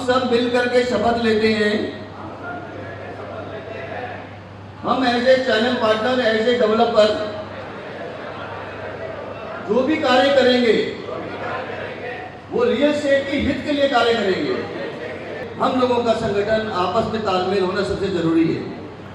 सब मिल करके शपथ लेते हैं, हम as a channel partner, as a developer जो भी कार्य करेंगे वो रियल एस्टेट के हित के लिए कार्य करेंगे। हम लोगों का संगठन आपस में तालमेल होना सबसे जरूरी है।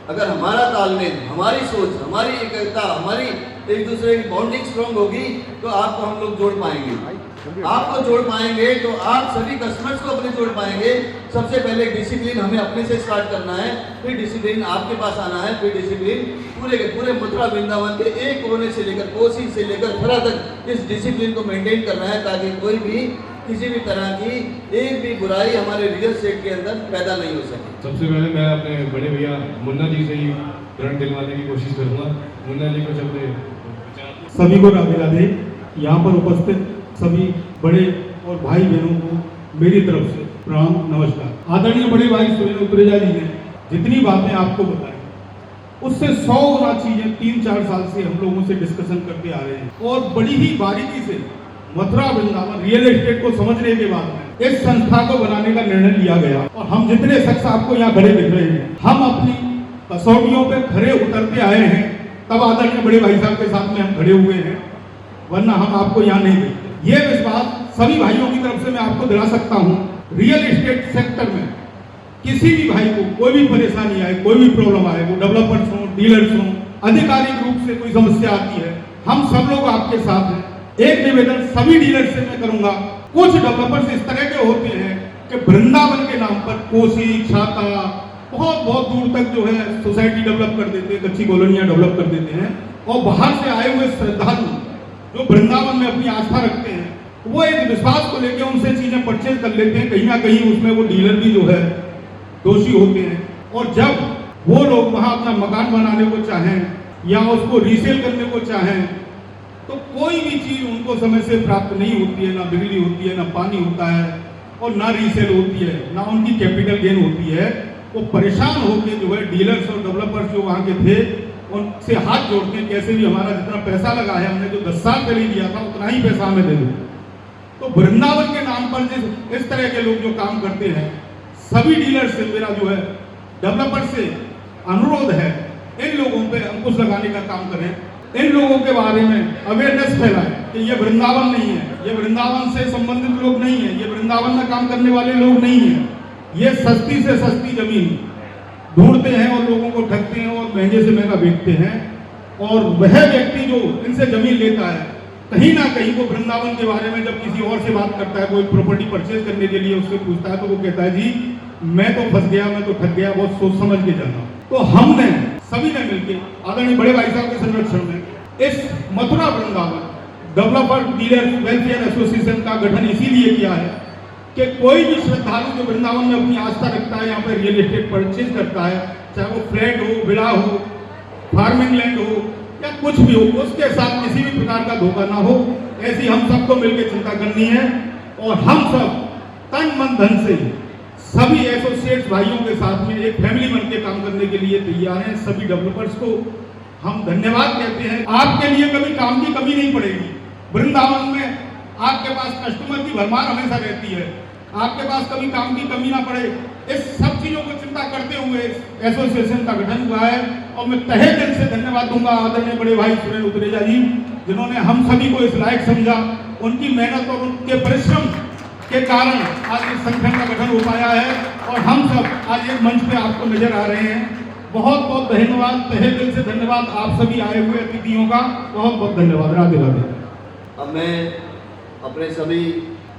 अगर हमारा तालमेल, हमारी सोच, हमारी एकता, हमारी एक दूसरे की बॉन्डिंग स्ट्रॉन्ग होगी तो आपको हम लोग जोड़ पाएंगे। आपको जोड़ पाएंगे तो आप सभी कस्टमर्स को अपने जोड़ पाएंगे। सबसे पहले डिसिप्लिन हमें अपने से स्टार्ट करना है, फिर डिसिप्लिन आपके पास आना है, फिर डिसिप्लिन पूरे के पूरे मथुरा वृंदावन के एक कोने से लेकर कोसी से लेकर खरा तक इस डिसिप्लिन को मेंटेन करना है, ताकि कोई भी किसी भी तरह की एक भी बुराई हमारे रियल एस्टेट के अंदर पैदा नहीं हो सके। सबसे पहले मैं अपने बड़े भैया मुन्ना जी से ही प्रण दिलवाने की कोशिश करूंगा। मुन्ना जी को अपने सभी को राधे राधे। यहाँ पर उपस्थित सभी बड़े और भाई बहनों को मेरी तरफ से प्रणाम, नमस्कार। आदरणीय बड़े भाई सुरेंद्र उत्रेजा जी ने जितनी बातें आपको बताई उससे 100 गुना चीजें 3-4 साल से हम लोगों से डिस्कशन करते आ रहे हैं और बड़ी ही बारीकी से मथुरा वृंदावन रियल एस्टेट को समझने के बाद में इस संस्था को बनाने का निर्णय लिया गया। और हम जितने शख्स आपको यहाँ खड़े दिख रहे हैं, हम अपनी कसौटियों पे खड़े उतरते आए हैं, तब आदरणीय बड़े भाई साहब के साथ में हम खड़े हुए हैं, वरना हम आपको यहाँ नहीं देखते। ये विश्वास सभी भाइयों की तरफ से मैं आपको दिला सकता हूँ। रियल एस्टेट सेक्टर में किसी भी भाई को कोई भी परेशानी आए, कोई भी प्रॉब्लम आए, वो डेवलपर्स हों, डीलर्स हों, आधिकारिक रूप से कोई समस्या आती है, हम सब लोग आपके साथ हैं। एक निवेदन सभी डीलर से मैं करूंगा, कुछ डेवलपर्स इस तरह के होते हैं कि वृंदावन के नाम पर कोसी, छाता, बहुत दूर तक जो है सोसाइटी डेवलप कर देते हैं, कच्ची कॉलोनियां डेवलप कर देते हैं, और बाहर से आए हुए श्रद्धालु जो वृंदावन में अपनी आस्था रखते हैं, वो एक विश्वास को लेकर उनसे चीजें परचेज कर लेते हैं। कहीं ना कहीं उसमें वो डीलर भी जो है दोषी होते हैं। और जब वो लोग वहां अपना मकान बनाने को चाहें या उसको रीसेल करने को चाहें तो कोई भी चीज उनको समय से प्राप्त नहीं होती है, ना बिजली होती है, ना पानी होता है, और ना रीसेल होती है, ना उनकी कैपिटल गेन होती है। वो परेशान होकर जो है डीलर्स और डेवलपर्स जो वहाँ के थे उनसे हाथ जोड़ते हैं, कैसे भी हमारा जितना पैसा लगा है, हमने जो 10 साल पहले दिया था उतना ही पैसा हमें दे दो। तो वृंदावन के नाम पर इस तरह के लोग जो काम करते हैं, सभी डीलर से मेरा जो है डेवलपर से अनुरोध है, इन लोगों पे अंकुश लगाने का काम करें, इन लोगों के बारे में अवेयरनेस फैलाएं कि ये वृंदावन नहीं है, ये वृंदावन से संबंधित लोग नहीं है, ये वृंदावन में काम करने वाले लोग नहीं है, ये सस्ती से सस्ती जमीन ढूंढते हैं और लोगों को ठगते हैं और महंगे से महंगा बेचते हैं। और वह व्यक्ति जो इनसे जमीन लेता है, कहीं ना कहीं वो वृंदावन के बारे में जब किसी और से बात करता है, कोई प्रॉपर्टी परचेज करने के लिए उससे पूछता है, तो वो कहता है जी मैं तो फंस गया, मैं तो ठग गया, बहुत सोच समझ के जाना। तो हमने सभी ने मिलकर आदरणीय बड़े भाई साहब के संरक्षण में इस Mathura Vrindavan developer dealer welfare association का गठन इसीलिए किया है कि कोई भी श्रद्धालु जो वृंदावन में अपनी आस्था रखता है, यहाँ पर रियल एस्टेट परचेज करता है, चाहे वो फ्लैट हो, विला हो, फार्मिंग लैंड हो या कुछ भी हो, उसके साथ किसी भी प्रकार का धोखा ना हो, ऐसी हम सबको मिलकर चिंता करनी है। और हम सब तन मन धन से सभी एसोसिएट्स भाइयों के साथ में एक फैमिली बन के काम करने के लिए तैयार हैं। सभी डेवलपर्स को हम धन्यवाद कहते हैं। आपके लिए कभी काम की कमी नहीं पड़ेगी। वृंदावन में आपके पास कस्टमर की भरमार हमेशा रहती है, आपके पास कभी काम की कमी ना पड़े, इस सब चीजों को चिंता करते हुए एसोसिएशन का गठन हुआ है। और मैं तहे दिल से धन्यवाद दूंगा आदरणीय बड़े भाई सुरेंद्र उत्रेजा जी, जिन्होंने हम सभी को इस लायक समझा। उनकी मेहनत और उनके परिश्रम के कारण आज इस संगठन का गठन हो पाया है और हम सब आज एक मंच पे आपको नजर आ रहे हैं। बहुत बहुत धन्यवाद, तहे दिल से धन्यवाद आप सभी आए हुए अतिथियों का, बहुत बहुत धन्यवाद। राधे राधे। अब मैं अपने सभी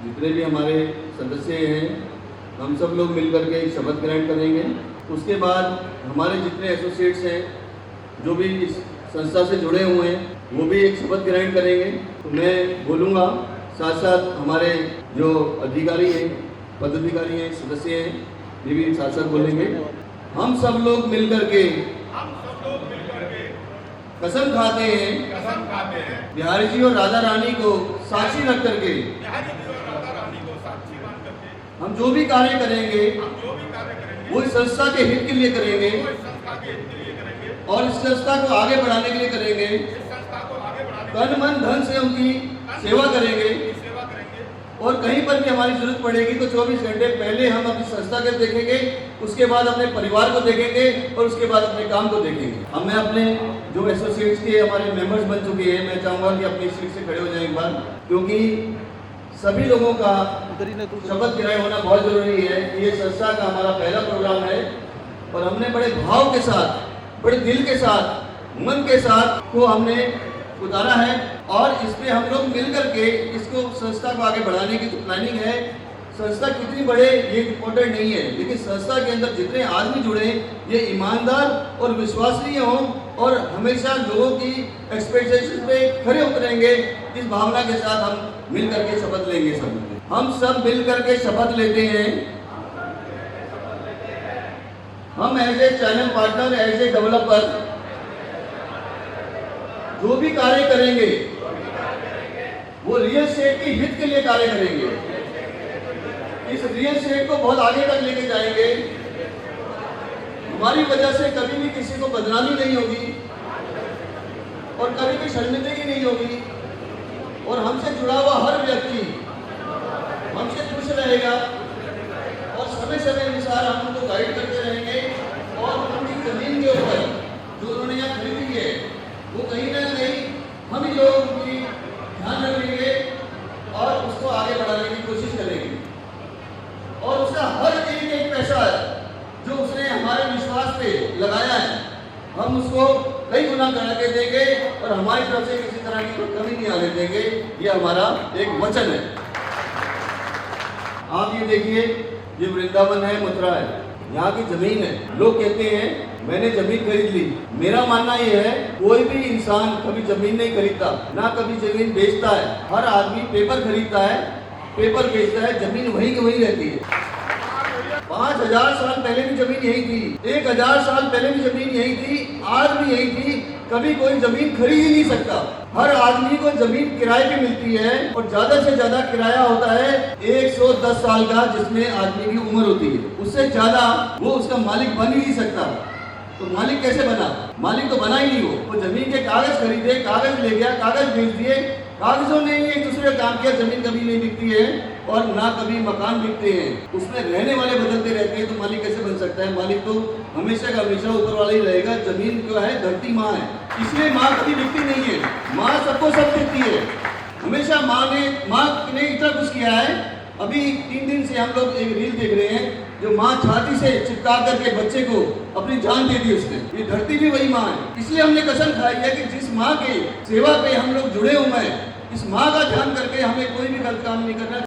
जितने भी हमारे सदस्य हैं, हम सब लोग मिलकर के एक शपथ ग्रहण करेंगे। उसके बाद हमारे जितने एसोसिएट्स हैं जो भी इस संस्था से जुड़े हुए हैं, वो भी एक शपथ ग्रहण करेंगे। तो मैं बोलूँगा, साथ साथ हमारे जो अधिकारी हैं, पदाधिकारी हैं, सदस्य हैं, ये भी साथ साथ बोलेंगे। हम सब लोग मिलकर के कसम खाते हैं बिहारी जी और राधा रानी को साक्षी रख करके हम जो भी कार्य करेंगे वो इस संस्था के हित के लिए करेंगे और इस संस्था को आगे बढ़ाने के लिए करेंगे। तन मन धन से उनकी सेवा करेंगे और कहीं पर भी हमारी जरूरत पड़ेगी तो 24 घंटे पहले हम अपनी संस्था को देखेंगे, उसके बाद अपने परिवार को देखेंगे और उसके बाद अपने काम को देखेंगे। अब मैं अपने जो एसोसिएट्स के हमारे मेंबर्स बन चुके हैं, मैं चाहूँगा कि अपनी सीट से खड़े हो जाएं एक बार, क्योंकि सभी लोगों का शपथ ग्रहण होना बहुत जरूरी है। ये संस्था का हमारा पहला प्रोग्राम है और हमने बड़े भाव के साथ, बड़े दिल के साथ, मन के साथ को हमने उतारा है और इसमें हम लोग मिल करके इसको संस्था को आगे बढ़ाने की जो प्लानिंग है, संस्था कितनी बढ़े ये इम्पोर्टेंट नहीं है, लेकिन संस्था के अंदर जितने आदमी जुड़े ये ईमानदार और विश्वसनीय हों और हमेशा लोगों की एक्सपेक्टेशन पे खरे उतरेंगे। इस भावना के साथ हम मिल करके शपथ लेंगे। हम सब मिल करके शपथ लेते हैं, हम as a channel partner, as a developer जो भी कार्य करेंगे वो रियल एस्टेट के हित के लिए कार्य करेंगे। इस रियल एस्टेट को बहुत आगे तक लेके जाएंगे। हमारी वजह से कभी भी किसी को बदनामी नहीं होगी और कभी भी शर्मिंदगी नहीं होगी और हमसे जुड़ा हुआ हर व्यक्ति हमसे खुश रहेगा और समय समय अनुसार हम उनको गाइड करते रहेंगे और उनकी जमीन के ऊपर जो उन्होंने यहाँ खरीदी है वो कहीं ना कहीं हम ही लोग उनकी ध्यान रखेंगे और उसको आगे बढ़ाने की कोशिश करेंगे और उसका हर एक पैसा जो उसने हमारे विश्वास पे लगाया है हम उसको कई गुना करा के देंगे और हमारी तरफ से किसी तरह की कमी नहीं आने देंगे। ये हमारा एक वचन है। आप ये देखिए, ये वृंदावन है, मथुरा है, यहाँ की जमीन है। लोग कहते हैं मैंने जमीन खरीद ली। मेरा मानना ये है कोई भी इंसान कभी जमीन नहीं खरीदता, ना कभी जमीन बेचता है। हर आदमी पेपर खरीदता है, पेपर बेचता है, जमीन वहीं की वहीं रहती है। 5000 साल पहले भी जमीन यही थी, 1000 साल पहले भी जमीन यही थी, आज भी यही थी। कभी कोई जमीन खरीद ही नहीं सकता। हर आदमी को जमीन किराए पे मिलती है और ज्यादा से ज्यादा किराया होता है 110 साल का, जिसमें आदमी की उम्र होती है। उससे ज्यादा वो उसका मालिक बन ही नहीं सकता। तो मालिक कैसे बना? मालिक तो बना ही नहीं। वो जमीन के कागज खरीदे, कागज ले गया, कागज बेच दिए, कागजों ने एक दूसरे का काम किया। जमीन कभी नहीं बिकती है और ना कभी मकान बिकते हैं, उसमें रहने वाले बदलते रहते हैं। तो मालिक कैसे बन सकता है? मालिक तो हमेशा का हमेशा ऊपर वाला ही रहेगा। जमीन जो है धरती माँ है, इसलिए माँ कभी बिकती नहीं है। माँ सबको सब देती है। हमेशा माँ ने इतना कुछ किया है। अभी 3 दिन से हम लोग एक रील देख रहे हैं जो माँ छाती से चिपका करके बच्चे को अपनी जान दे दी उसने। ये धरती भी वही माँ है। इसलिए हमने कसम खाई है कि जिस माँ के सेवा पे हम लोग जुड़े हुए हैं, इस माँ का ध्यान करके हमें कोई भी गलत काम नहीं करना।